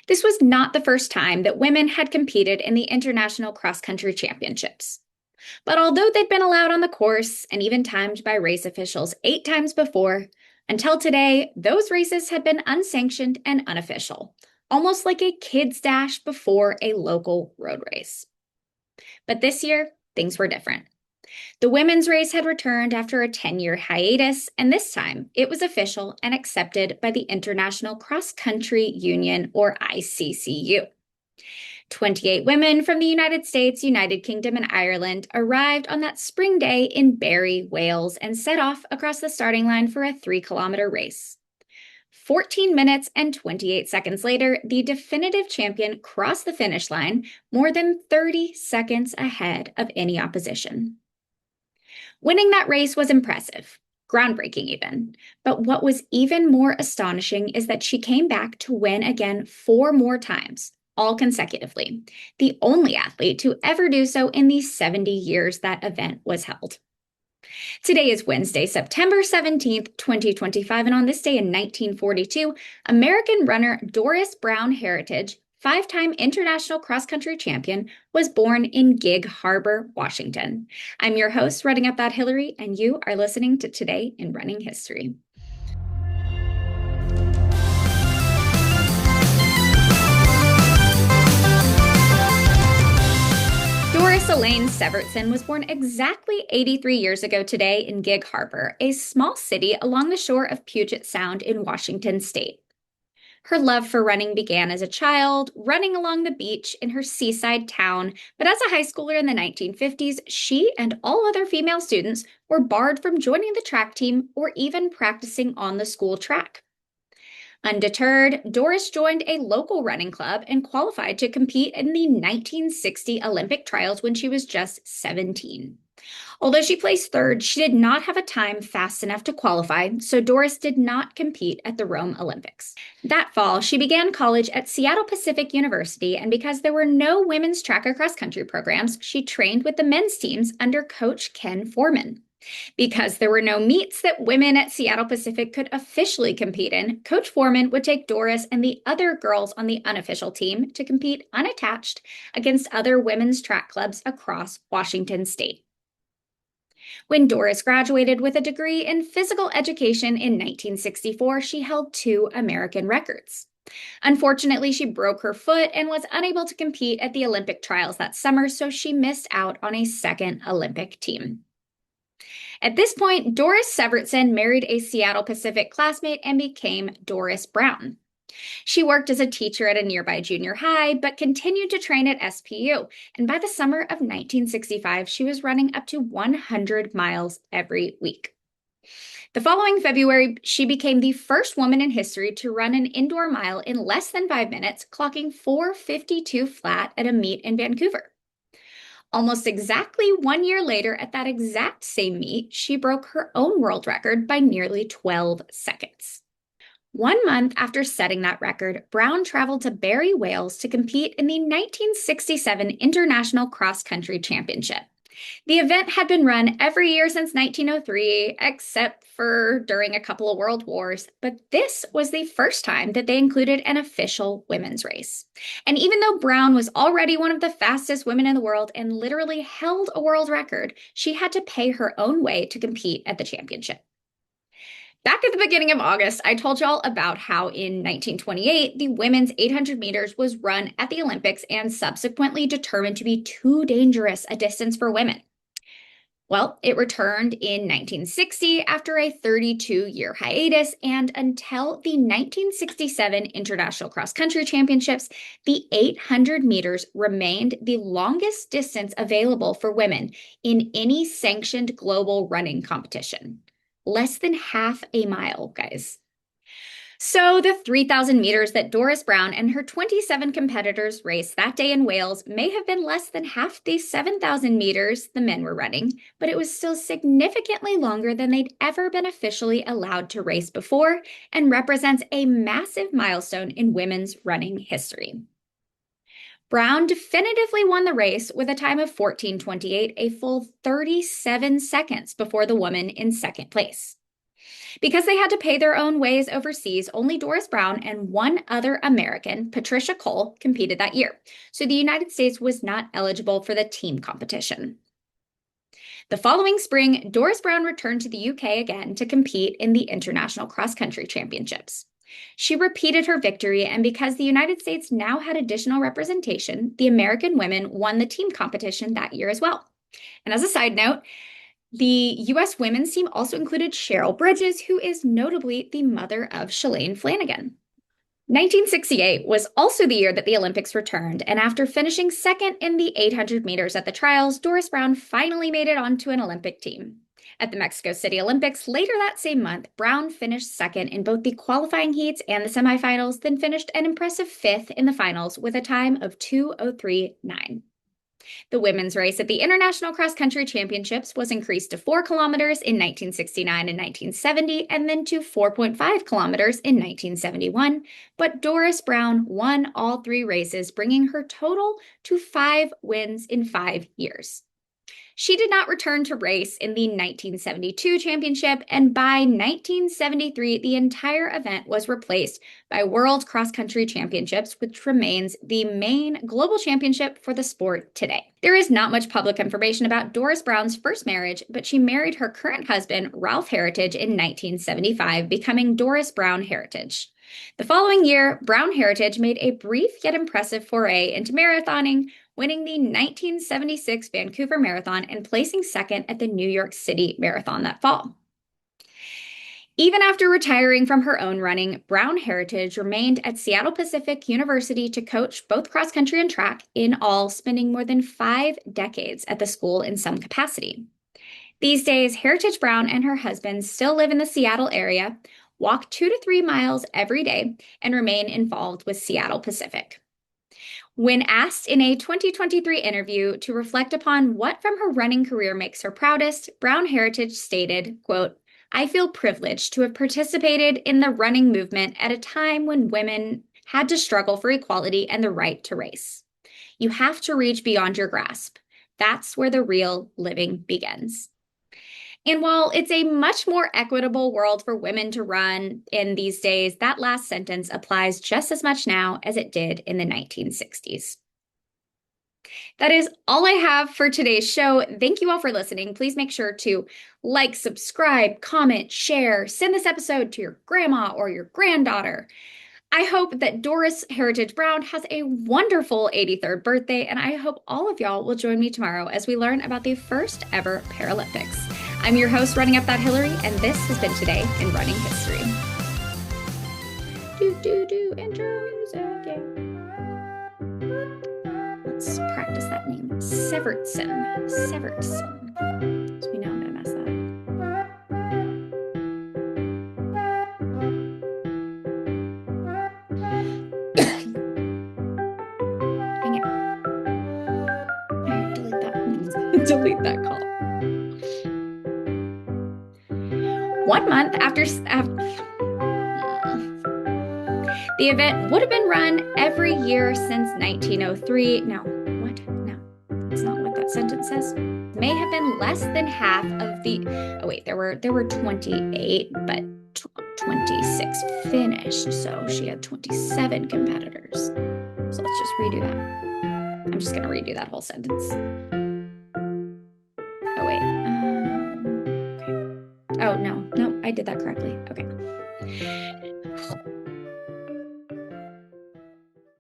This was not the first time that women had competed in the International Cross Country Championships. But although they'd been allowed on the course and even timed by race officials 8 times before, until today, those races had been unsanctioned and unofficial, almost like a kid's dash before a local road race. But this year, things were different. The women's race had returned after a 10-year hiatus, and this time it was official and accepted by the International Cross Country Union, or ICCU. 28 women from the United States, United Kingdom, and Ireland arrived on that spring day in Barry, Wales, and set off across the starting line for a 3-kilometer race. 14 minutes and 28 seconds later, the definitive champion crossed the finish line more than 30 seconds ahead of any opposition. Winning that race was impressive, groundbreaking even. But what was even more astonishing is that she came back to win again 4 more times, all consecutively, the only athlete to ever do so in the 70 years that event was held. Today is Wednesday, September 17th, 2025, and on this day in 1942, American runner Doris Brown Heritage, 5-time international cross-country champion, was born in Gig Harbor, Washington. I'm your host, Running Up That Hillary, and you are listening to Today in Running History. Doris Elaine Severtson was born exactly 83 years ago today in Gig Harbor, a small city along the shore of Puget Sound in Washington state. Her love for running began as a child, running along the beach in her seaside town, but as a high schooler in the 1950s, she and all other female students were barred from joining the track team or even practicing on the school track. Undeterred, Doris joined a local running club and qualified to compete in the 1960 Olympic trials when she was just 17. Although she placed third, she did not have a time fast enough to qualify, so Doris did not compete at the Rome Olympics. That fall, she began college at Seattle Pacific University, and because there were no women's track or cross-country programs, she trained with the men's teams under Coach Ken Foreman. Because there were no meets that women at Seattle Pacific could officially compete in, Coach Foreman would take Doris and the other girls on the unofficial team to compete unattached against other women's track clubs across Washington state. When Doris graduated with a degree in physical education in 1964, she held 2 American records. Unfortunately, she broke her foot and was unable to compete at the Olympic trials that summer, so she missed out on a second Olympic team. At this point, Doris Severtson married a Seattle Pacific classmate and became Doris Brown. She worked as a teacher at a nearby junior high, but continued to train at SPU, and by the summer of 1965, she was running up to 100 miles every week. The following February, she became the first woman in history to run an indoor mile in less than 5 minutes, clocking 4:52 flat at a meet in Vancouver. Almost exactly 1 year later, at that exact same meet, she broke her own world record by nearly 12 seconds. 1 month after setting that record, Brown traveled to Barry, Wales to compete in the 1967 International Cross Country Championship. The event had been run every year since 1903, except for during a couple of world wars, but this was the first time that they included an official women's race. And even though Brown was already one of the fastest women in the world and literally held a world record, she had to pay her own way to compete at the championship. Back at the beginning of August, I told y'all about how in 1928, the women's 800 meters was run at the Olympics and subsequently determined to be too dangerous a distance for women. Well, it returned in 1960 after a 32-year hiatus, and until the 1967 International Cross Country Championships, the 800 meters remained the longest distance available for women in any sanctioned global running competition. Less than half a mile, guys. So the 3,000 meters that Doris Brown and her 27 competitors raced that day in Wales may have been less than half the 7,000 meters the men were running, but it was still significantly longer than they'd ever been officially allowed to race before and represents a massive milestone in women's running history. Brown definitively won the race with a time of 14:28, a full 37 seconds before the woman in second place. Because they had to pay their own ways overseas, only Doris Brown and one other American, Patricia Cole, competed that year. So the United States was not eligible for the team competition. The following spring, Doris Brown returned to the UK again to compete in the International Cross Country Championships. She repeated her victory, and because the United States now had additional representation, the American women won the team competition that year as well. And as a side note, the U.S. women's team also included Cheryl Bridges, who is notably the mother of Shalane Flanagan. 1968 was also the year that the Olympics returned, and after finishing second in the 800 meters at the trials, Doris Brown finally made it onto an Olympic team. At the Mexico City Olympics later that same month, Brown finished second in both the qualifying heats and the semifinals, then finished an impressive fifth in the finals with a time of 2:03.9. The women's race at the International Cross Country Championships was increased to 4 kilometers in 1969 and 1970, and then to 4.5 kilometers in 1971. But Doris Brown won all 3 races, bringing her total to 5 wins in 5 years. She did not return to race in the 1972 championship, and by 1973, the entire event was replaced by World Cross Country Championships, which remains the main global championship for the sport today. There is not much public information about Doris Brown's first marriage, but she married her current husband, Ralph Heritage, in 1975, becoming Doris Brown Heritage. The following year, Brown Heritage made a brief yet impressive foray into marathoning, winning the 1976 Vancouver Marathon and placing second at the New York City Marathon that fall. Even after retiring from her own running, Brown Heritage remained at Seattle Pacific University to coach both cross country and track, in all spending more than 5 decades at the school in some capacity. These days, Heritage Brown and her husband still live in the Seattle area, walk 2 to 3 miles every day, and remain involved with Seattle Pacific. When asked in a 2023 interview to reflect upon what from her running career makes her proudest, Brown Heritage stated, quote, "I feel privileged to have participated in the running movement at a time when women had to struggle for equality and the right to race. You have to reach beyond your grasp. That's where the real living begins." And while it's a much more equitable world for women to run in these days, that last sentence applies just as much now as it did in the 1960s. That is all I have for today's show. Thank you all for listening. Please make sure to like, subscribe, comment, share, send this episode to your grandma or your granddaughter. I hope that Doris Heritage Brown has a wonderful 83rd birthday, and I hope all of y'all will join me tomorrow as we learn about the first ever Paralympics. I'm your host, Running Up That Hillary, and this has been Today in Running History. Intro music, yeah. Let's practice that name. Severtson. So we know I'm going to mess that up. Dang it. I delete that. Delete that call. 1 month after the event would have been run every year since 1903. No, what? No, that's not what that sentence says. May have been less than half of the. Oh wait, there were 28, but 26 finished. So she had 27 competitors. So let's just redo that. I'm just gonna redo that whole sentence. Oh wait. Okay. Oh no, I did that correctly. Okay.